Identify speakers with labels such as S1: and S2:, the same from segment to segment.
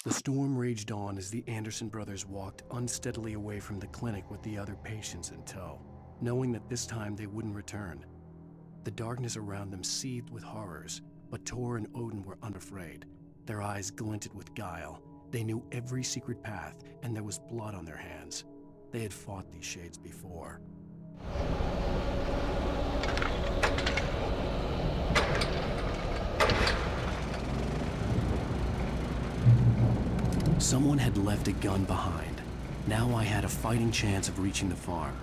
S1: The storm raged on as the Anderson brothers walked unsteadily away from the clinic with the other patients in tow, knowing that this time they wouldn't return. The darkness around them seethed with horrors, but Tor and Odin were unafraid. Their eyes glinted with guile. They knew every secret path, and there was blood on their hands. They had fought these shades before. Someone had left a gun behind. Now I had a fighting chance of reaching the farm.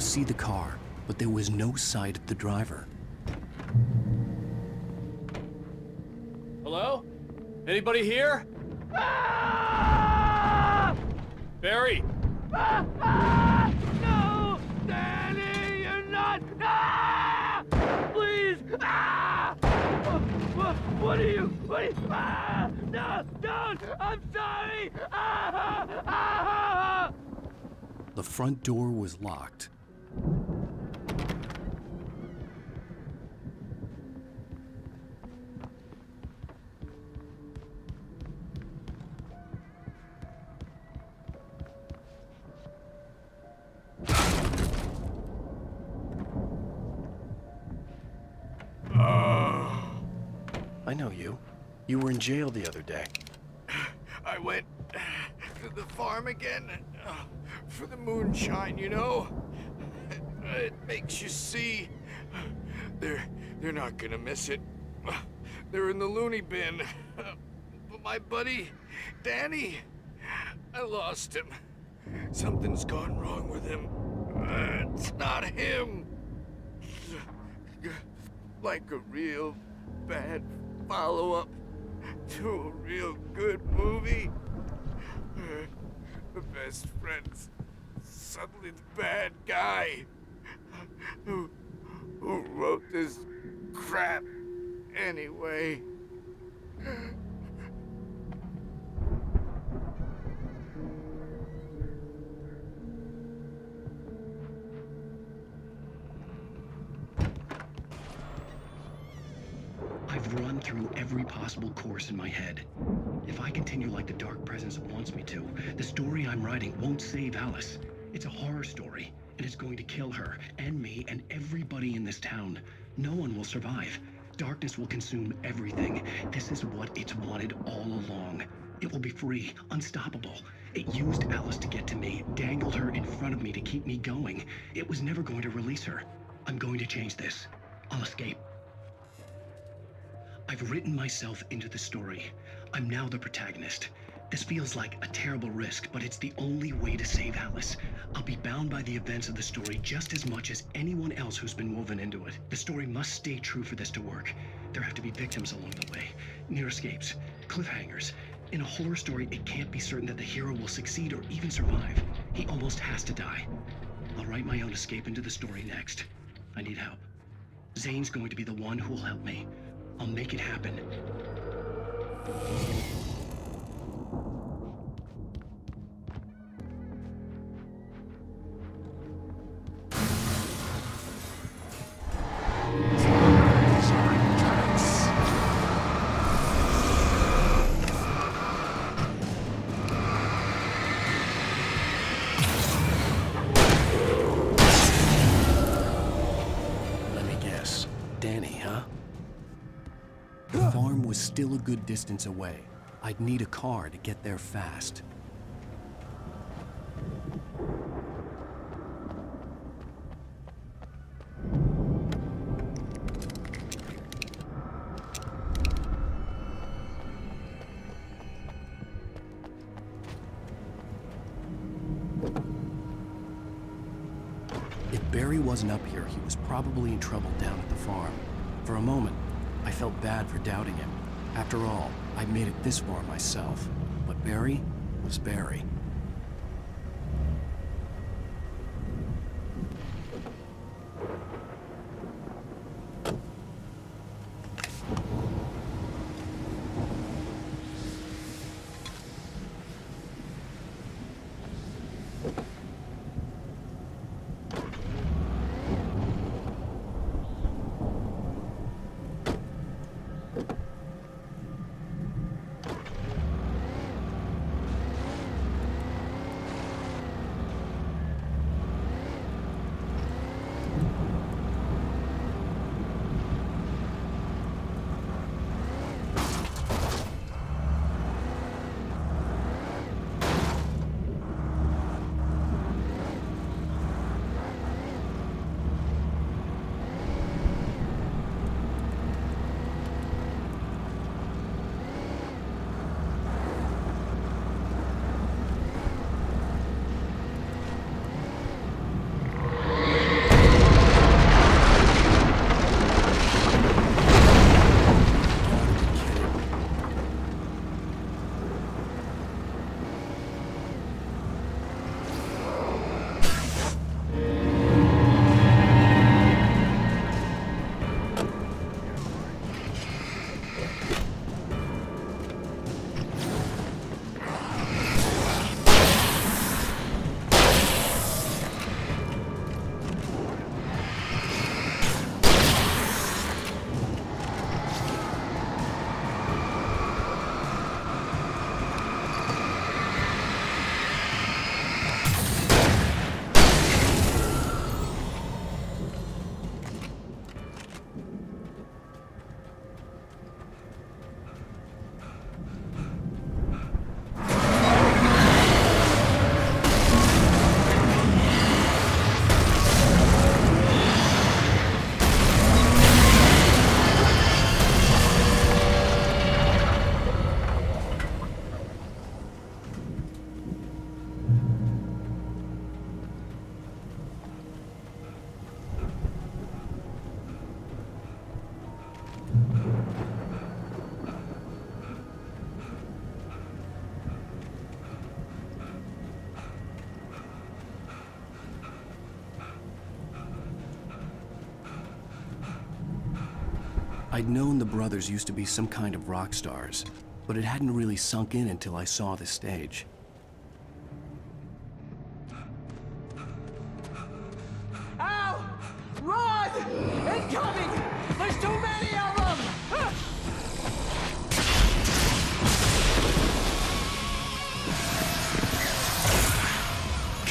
S1: See the car, but there was no sight of the driver.
S2: Hello? Anybody here? Ah! Barry!
S3: No! Danny, you're not! Ah! Please! Ah! What are you? Ah! No! Don't! I'm sorry! Ah! Ah!
S1: The front door was locked. I know you. You were in jail the other day.
S4: I went to the farm again for the moonshine, you know? It makes you see. They're not gonna miss it. They're in the loony bin. But my buddy, Danny, I lost him. Something's gone wrong with him. It's not him. Like a real bad follow-up to a real good movie. The best friend's suddenly the bad guy who wrote this crap anyway.
S1: I've run through every possible course in my head. If I continue like the Dark Presence wants me to, the story I'm writing won't save Alice. It's a horror story, and it's going to kill her, and me, and everybody in this town. No one will survive. Darkness will consume everything. This is what it's wanted all along. It will be free, unstoppable. It used Alice to get to me, dangled her in front of me to keep me going. It was never going to release her. I'm going to change this. I'll escape. I've written myself into the story. I'm now the protagonist. This feels like a terrible risk, but it's the only way to save Alice. I'll be bound by the events of the story just as much as anyone else who's been woven into it. The story must stay true for this to work. There have to be victims along the way, near escapes, cliffhangers. In a horror story, it can't be certain that the hero will succeed or even survive. He almost has to die. I'll write my own escape into the story next. I need help. Zane's going to be the one who will help me. I'll make it happen. The farm was still a good distance away. I'd need a car to get there fast. If Barry wasn't up here, he was probably in trouble down at the farm. For a moment, I felt bad for doubting him. After all, I'd made it this far myself. But Barry was Barry. I'd known the brothers used to be some kind of rock stars, but it hadn't really sunk in until I saw the stage.
S3: Al! Run! Incoming! There's too many of them!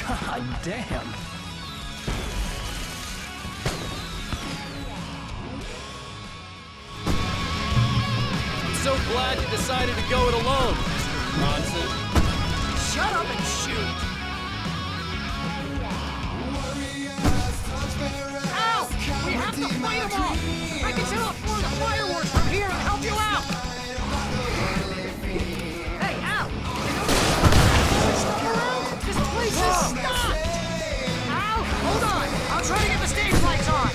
S1: God damn!
S2: I'm so glad you decided to go it alone. Bronson.
S3: Shut up and shoot! Ow! We have to fight them all! I can set off more of the fireworks from here and help you out! Hey, Al! Push them around! This place is stopped! Al, hold on! I'll try to get the stage lights on!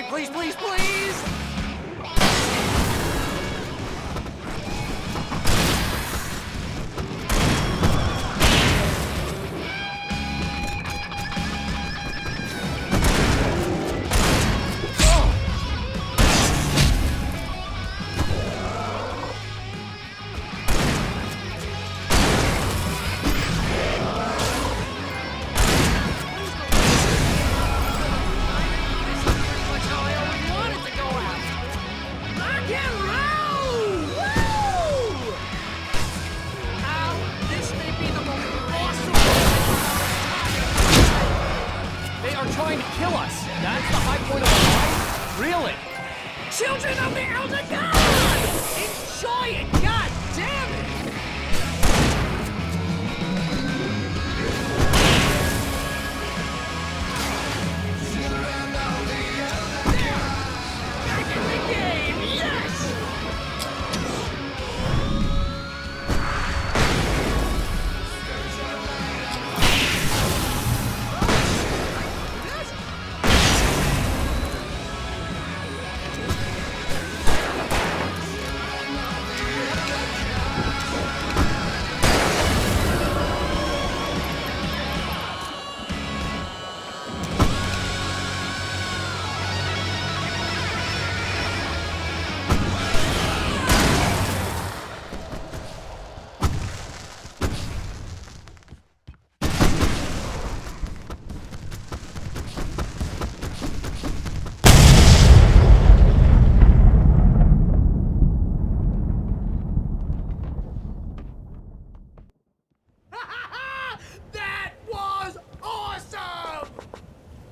S3: Please, please, please!
S2: Trying to kill us. That's the high point of our life? Really?
S3: Children of the Elder God! Enjoy it! God damn it! Back in the game! Yes!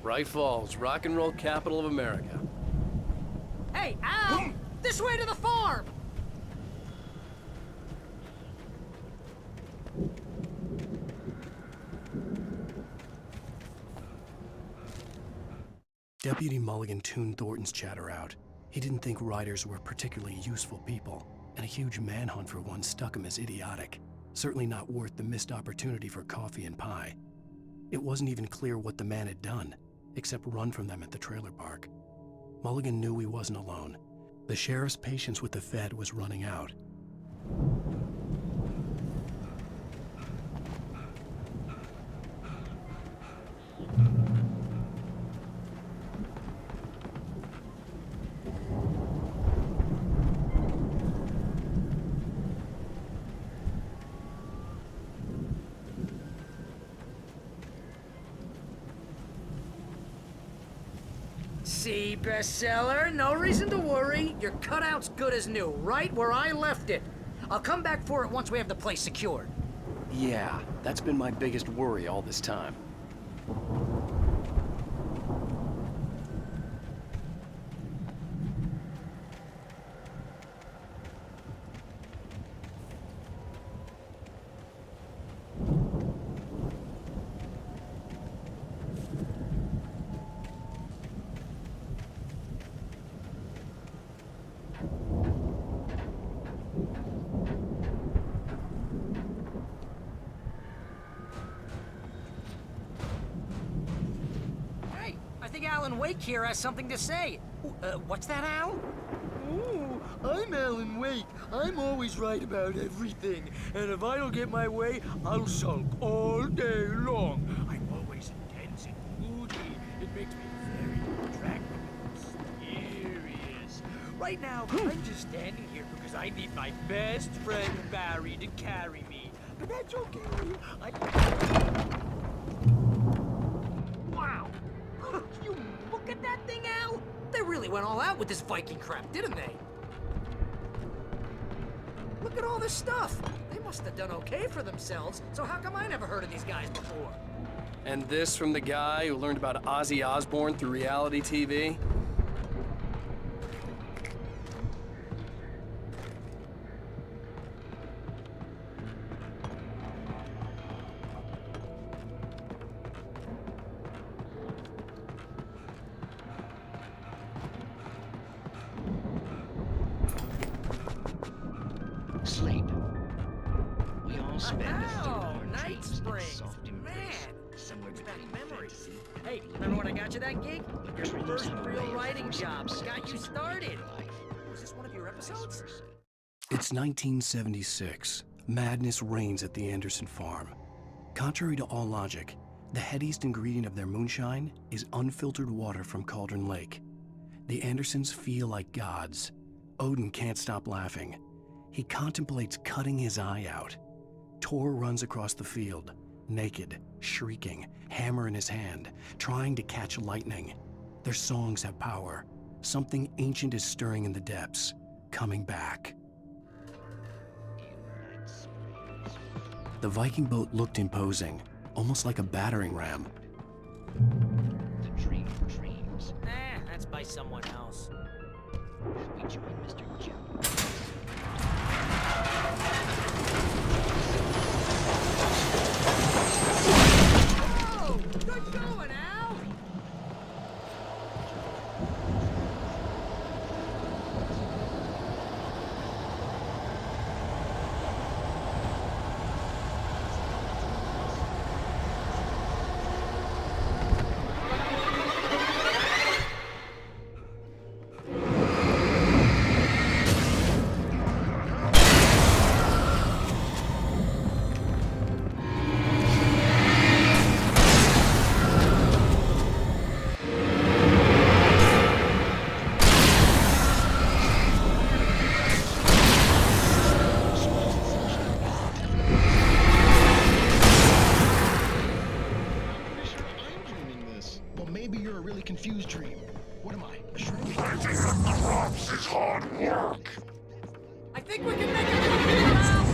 S2: Bright Falls, rock and roll capital of America.
S3: Hey, Al! This way to the farm!
S1: Deputy Mulligan tuned Thornton's chatter out. He didn't think riders were particularly useful people, and a huge manhunt for one struck him as idiotic. Certainly not worth the missed opportunity for coffee and pie. It wasn't even clear what the man had done, except run from them at the trailer park. Mulligan knew he wasn't alone. The sheriff's patience with the Fed was running out.
S3: See, bestseller? No reason to worry. Your cutout's good as new, right where I left it. I'll come back for it once we have the place secured.
S1: Yeah, that's been my biggest worry all this time.
S3: Hey, I think Alan Wake here has something to say. What's that, Al?
S5: Ooh, I'm Alan Wake. I'm always right about everything. And if I don't get my way, I'll sulk all day long. I'm always intense and moody. It makes me very attractive and mysterious. Right now, I'm just standing here because I need my best friend Barry to carry me. But that's okay.
S3: Wow! You look at that thing, Al! They really went all out with this Viking crap, didn't they? Look at all this stuff! They must have done okay for themselves, so how come I never heard of these guys before?
S1: And this from the guy who learned about Ozzy Osbourne through reality TV?
S6: Sleep. We all spend a third of
S3: Oh,
S6: our
S3: Night
S6: dreams in
S3: Springs!
S6: soft embrace,
S3: Man!
S6: somewhere
S3: Brings back
S6: between
S3: memories.
S6: fantasy
S3: Hey, remember when I got you that gig? Your
S6: dreams
S3: first
S6: have a way
S3: real
S6: of
S3: writing
S6: forcing
S3: job got
S6: themselves
S3: you
S6: into
S3: started.
S6: real life.
S3: Was this one of your episodes?
S1: It's 1976. Madness reigns at the Anderson farm. Contrary to all logic, the headiest ingredient of their moonshine is unfiltered water from Cauldron Lake. The Andersons feel like gods. Odin can't stop laughing. He contemplates cutting his eye out. Tor runs across the field, naked, shrieking, hammer in his hand, trying to catch lightning. Their songs have power. Something ancient is stirring in the depths, coming back. The Viking boat looked imposing, almost like a battering ram.
S6: The dream of dreams.
S3: That's by someone else.
S6: We join Mr. Jones.
S3: Whoa! Good going, Al!
S7: Maybe you're a really confused dream. What am I, a shrimp?
S8: Fighting at the rocks is hard work.
S3: I think we can make it work here, Al!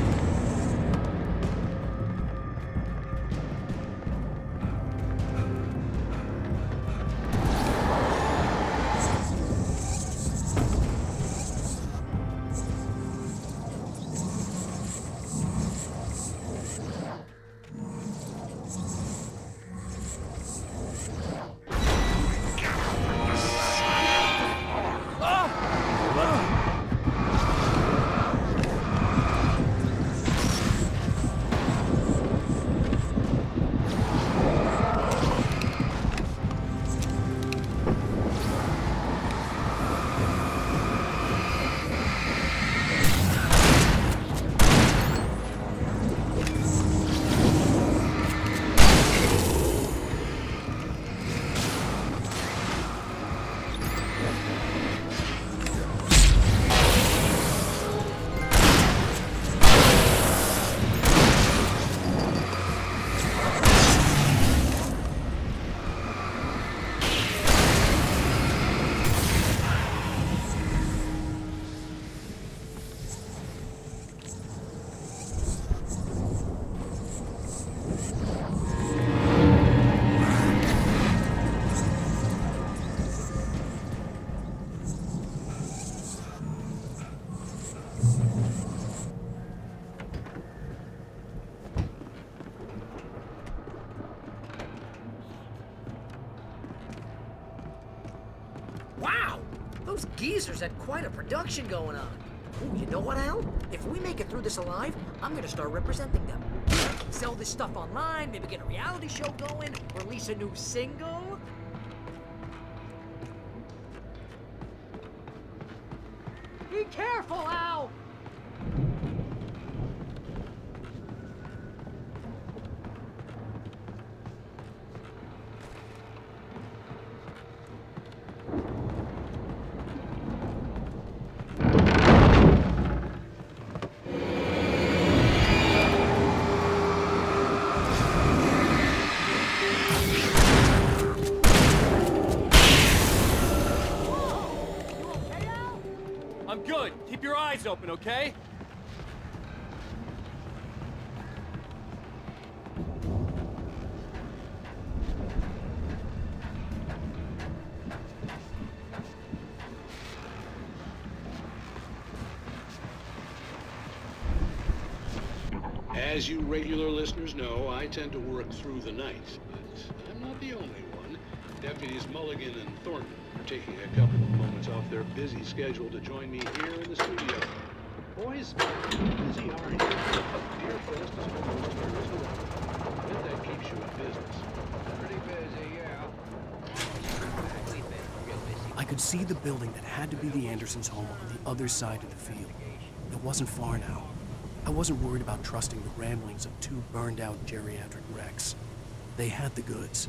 S3: Those geezers had quite a production going on. Ooh, you know what, Al? If we make it through this alive, I'm gonna start representing them. Sell this stuff online, maybe get a reality show going, release a new single. Be careful, Al!
S2: I'm good. Keep your eyes open, okay?
S9: As you regular listeners know, I tend to work through the night, but I'm not the only one. Deputies Mulligan and Thornton are taking a couple of moments off their busy schedule to join me here in the studio. Boys, busy are you? Dear First is almost there is one. I bet that keeps you in business. Pretty busy, yeah.
S1: I could see the building that had to be the Andersons' home on the other side of the field. It wasn't far now. I wasn't worried about trusting the ramblings of two burned-out geriatric wrecks. They had the goods.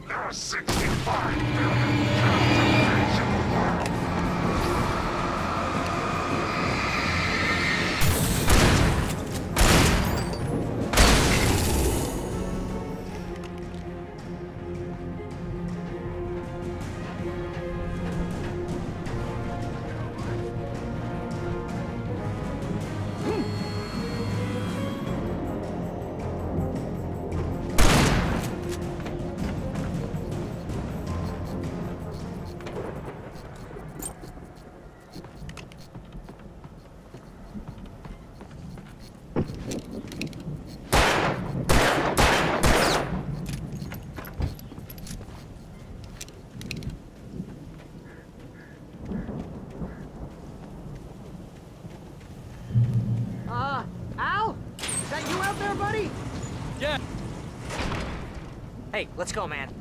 S8: There are 65 million captives in the world.
S2: Yeah.
S3: Hey, let's go, man.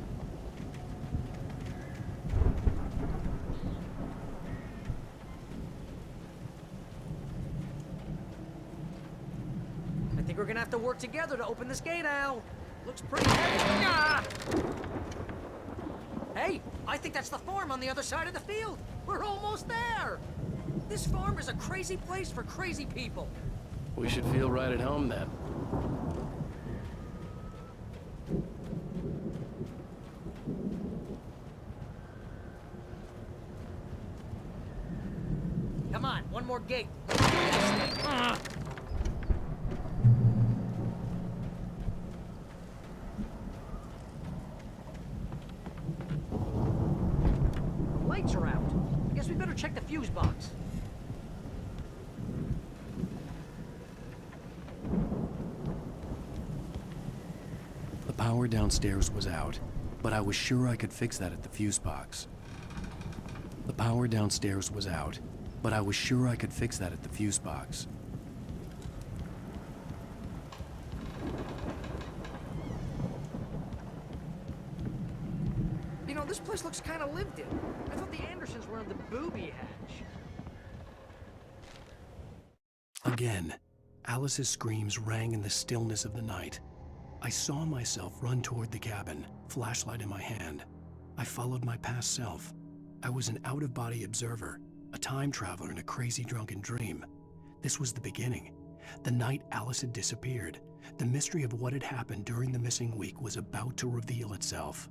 S3: I think we're gonna have to work together to open this gate, Al. Looks pretty heavy. Ah! Hey, I think that's the farm on the other side of the field. We're almost there. This farm is a crazy place for crazy people.
S1: We should feel right at home then.
S3: Come on, one more gate. Let's do this. Lights are out. I guess we better check the fuse box.
S1: The power downstairs was out, but I was sure I could fix that at the fuse box. The power downstairs was out, but I was sure I could fix that at the fuse box.
S3: You know, this place looks kind of lived in. I thought the Andersons were in the booby hatch.
S1: Again, Alice's screams rang in the stillness of the night. I saw myself run toward the cabin, flashlight in my hand. I followed my past self. I was an out-of-body observer, a time traveler in a crazy drunken dream. This was the beginning. The night Alice had disappeared. The mystery of what had happened during the missing week was about to reveal itself.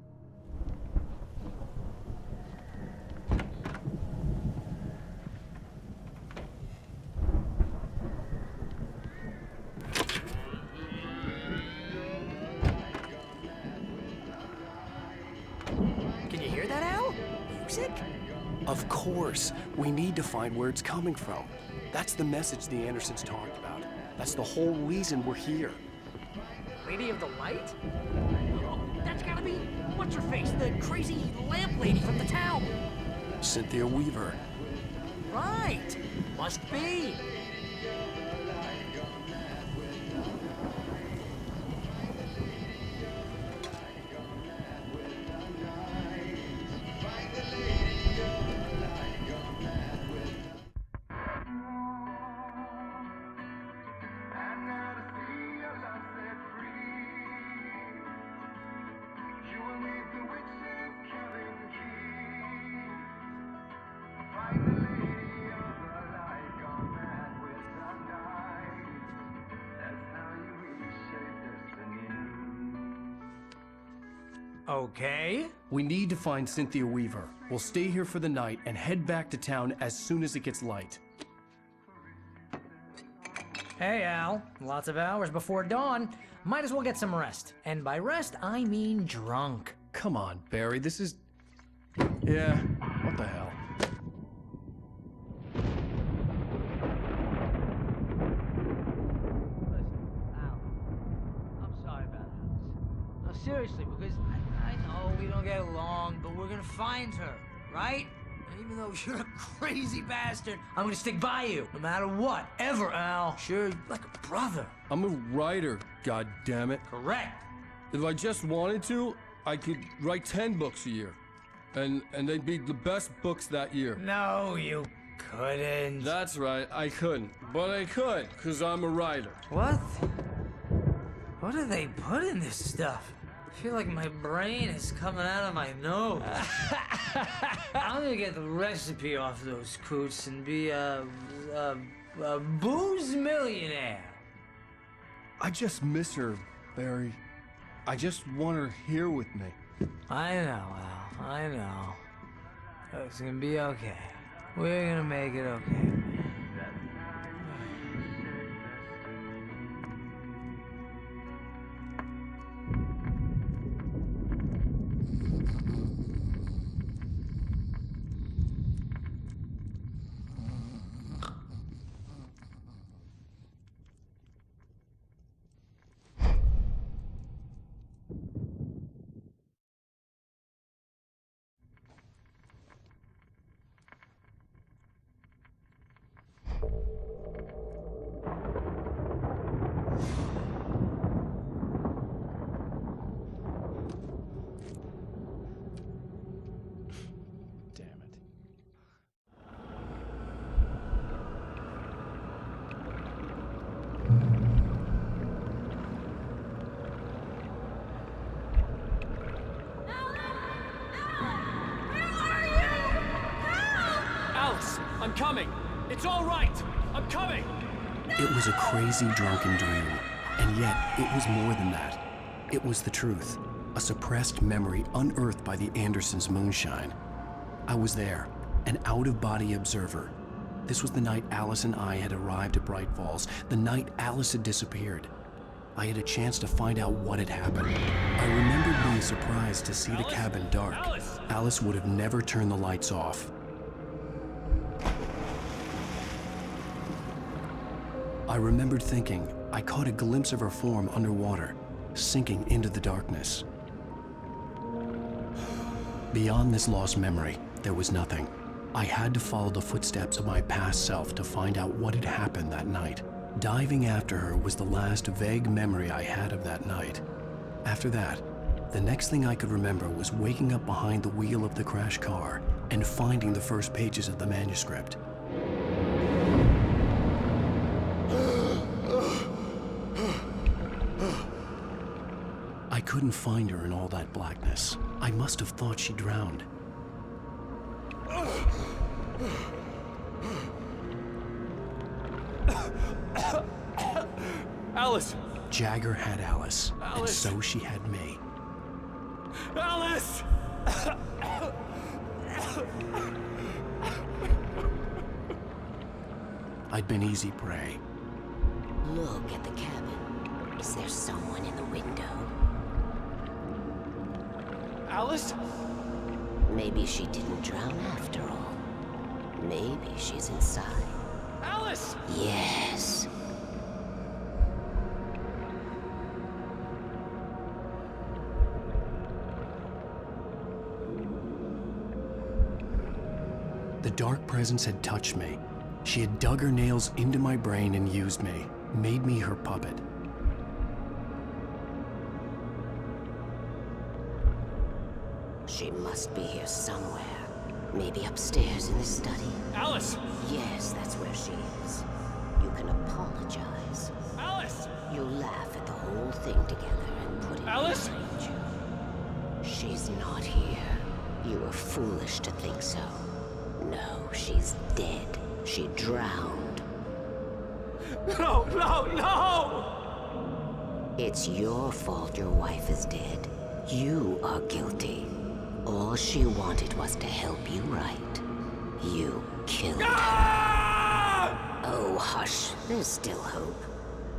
S3: Can you hear that, Al? Music?
S1: Of course, we need to find where it's coming from. That's the message the Andersons talked about. That's the whole reason we're here.
S3: Lady of the Light? Oh, that's gotta be what's-her-face, the crazy lamp lady from the town.
S1: Cynthia Weaver.
S3: Right. Must be.
S2: Okay.
S1: We need to find Cynthia Weaver. We'll stay here for the night and head back to town as soon as it gets light.
S3: Hey, Al. Lots of hours before dawn. Might as well get some rest. And by rest, I mean drunk.
S1: Come on, Barry, this is... Yeah, what the hell?
S10: I'm sorry about Alice. No, seriously, because I know we don't get along, but we're gonna find her, right? And even though you're a crazy bastard, I'm gonna stick by you, no matter what, ever, Al. Sure, like a brother.
S11: I'm a writer, goddammit.
S10: Correct.
S11: If I just wanted to, I could write 10 books a year. And they'd be the best books that year.
S10: No, you couldn't.
S11: That's right, I couldn't. But I could, because I'm a writer.
S10: What? What do they put in this stuff? I feel like my brain is coming out of my nose. I'm gonna get the recipe off those coots and be a booze millionaire.
S11: I just miss her, Barry. I just want her here with me.
S10: I know, Al. I know. It's gonna be okay. We're gonna make it okay.
S2: Alice, I'm coming. It's all right. I'm coming.
S1: It was a crazy drunken dream, and yet it was more than that. It was the truth, a suppressed memory unearthed by the Andersons' moonshine. I was there, an out-of-body observer. This was the night Alice and I had arrived at Bright Falls, the night Alice had disappeared. I had a chance to find out what had happened. I remembered being surprised to see the cabin dark. Alice would have never turned the lights off. I remembered thinking I caught a glimpse of her form underwater, sinking into the darkness. Beyond this lost memory, there was nothing. I had to follow the footsteps of my past self to find out what had happened that night. Diving after her was the last vague memory I had of that night. After that, the next thing I could remember was waking up behind the wheel of the crashed car and finding the first pages of the manuscript. I couldn't find her in all that blackness. I must have thought she drowned.
S2: Alice!
S1: Jagger had Alice, and
S2: Alice.
S1: so she had me.
S2: Alice!
S1: I'd been easy prey.
S12: Look at the cabin. Is there someone in the window?
S2: Alice?
S12: Maybe she didn't drown after all. Maybe she's inside.
S2: Alice!
S12: Yes.
S1: The dark presence had touched me. She had dug her nails into my brain and used me, made me her puppet.
S12: She must be here somewhere. Maybe upstairs in the study.
S2: Alice!
S12: Yes, that's where she is. You can apologize.
S2: Alice!
S12: You'll laugh at the whole thing together and put it
S2: Alice?
S12: behind you. She's not here. You were foolish to think so. No, she's dead. She drowned.
S2: No, no, no!
S12: It's your fault your wife is dead. You are guilty. All she wanted was to help you right. You killed her. Oh, hush. There's still hope.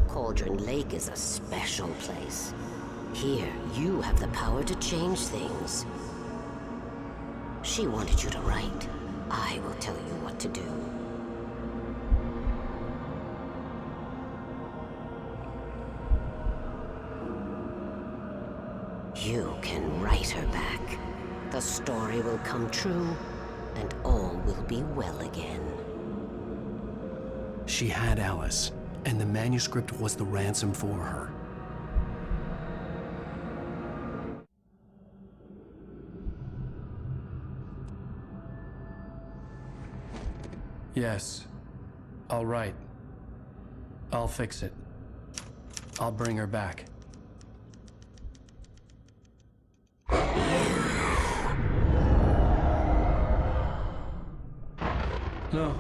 S12: Cauldron Lake is a special place. Here, you have the power to change things. She wanted you to write. I will tell you what to do. You can write her back. The story will come true, and all will be well again.
S1: She had Alice, and the manuscript was the ransom for her. Yes, I'll write. I'll fix it. I'll bring her back. No,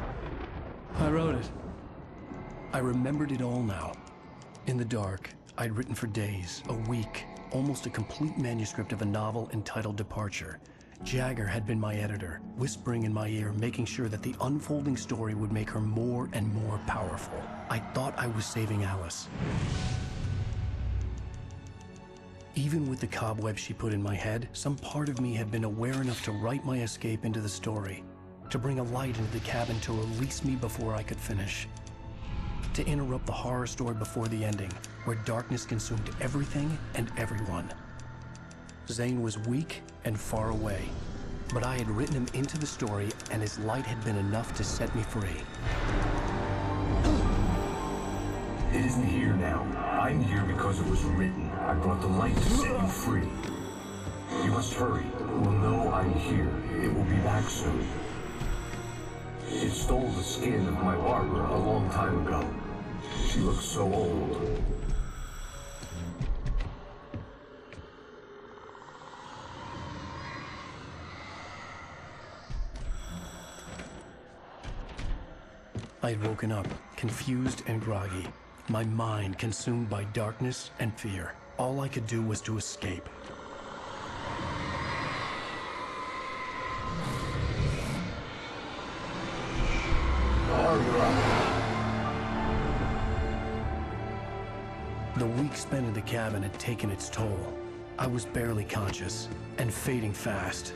S1: I wrote it. I remembered it all now. In the dark, I'd written for days, a week, almost a complete manuscript of a novel entitled Departure. Jagger had been my editor, whispering in my ear, making sure that the unfolding story would make her more and more powerful. I thought I was saving Alice. Even with the cobwebs she put in my head, some part of me had been aware enough to write my escape into the story, to bring a light into the cabin to release me before I could finish, to interrupt the horror story before the ending, where darkness consumed everything and everyone. Zane was weak and far away, but I had written him into the story, and his light had been enough to set me free.
S13: It isn't here now. I'm here because it was written. I brought the light to set you free. You must hurry. We'll know I'm here. It will be back soon. It stole the skin of my barber a long time ago. She looks so old.
S1: I had woken up, confused and groggy, my mind consumed by darkness and fear. All I could do was to escape. The week spent in the cabin had taken its toll. I was barely conscious and fading fast.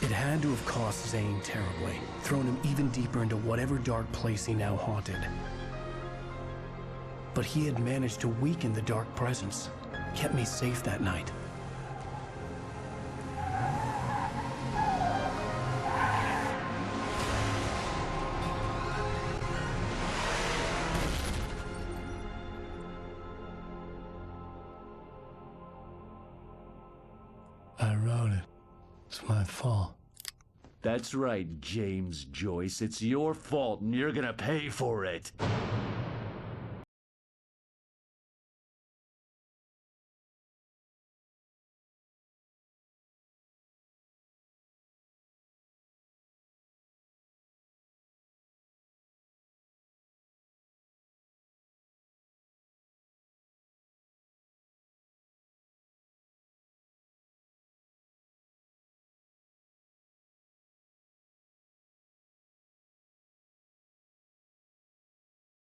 S1: It had to have cost Zane terribly, thrown him even deeper into whatever dark place he now haunted. But he had managed to weaken the dark presence, kept me safe that night. I wrote it. It's my fault.
S14: That's right, James Joyce. It's your fault, and you're gonna pay for it.